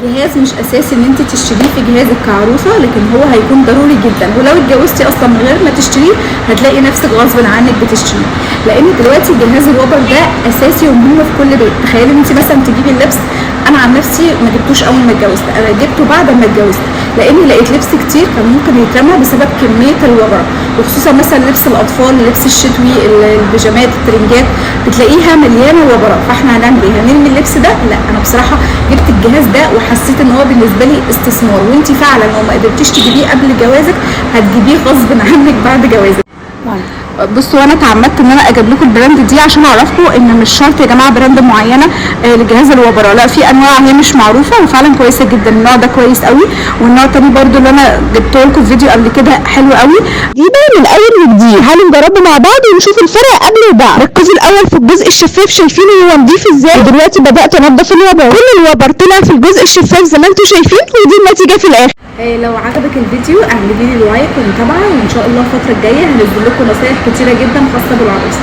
جهاز مش اساسي ان انت تشتريه في جهازك كعروسه، لكن هو هيكون ضروري جدا، ولو اتجوزتي اصلا من غير ما تشتريه هتلاقي نفسك غصب عنك بتشتريه، لان دلوقتي جهاز الوبر ده اساسي ومهم في كل بيت. تخيلي ان انت مثلا تجيبي اللبس، انا عن نفسي ما جبتوش اول ما اتجوزت، انا جبته بعد ما اتجوزت، لاني لقيت لبس كتير كان ممكن يترمى بسبب كميه الوبره، وخصوصا مثلا لبس الاطفال، اللبس الشتوي، البيجامات، الترنجات، بتلاقيها مليانه وبره. فاحنا هنعمل ايه؟ هنرمي اللبس ده؟ لا، انا بصراحه جبت الجهاز ده وحسيت ان هو بالنسبه لي استثمار، وانت فعلا لو ما قدرتيش تجيبيه قبل جوازك هتجيبيه غصب عنك بعد جوازك. بصوا، انا اتعمدت ان انا اجيب لكم البراند دي عشان اعرفكم ان مش شرط يا جماعه براند معينه لجهاز الوبره، لا، في انواع هي مش معروفه وفعلا كويسه جدا. النوع ده كويس قوي، والنوع التاني برده اللي انا جبته لكم في فيديو قبل كده حلو قوي. دي بقى من اول وجديد، تعالوا نجربه مع بعض ونشوف الفرق قبل وبعد. ركزوا الاول في الجزء الشفاف، شايفينه هو نضيف ازاي؟ ودلوقتي بدات انضف الوبر، كل الوبر طلع في الجزء الشفاف زي ما انتم شايفين، ودي النتيجه في الاخر. لو عجبك الفيديو اعملي لي لايك ومتابعه، وان شاء الله الفتره الجايه هنزل لكم نصايح كتيره جدا خاصه بالعروسه.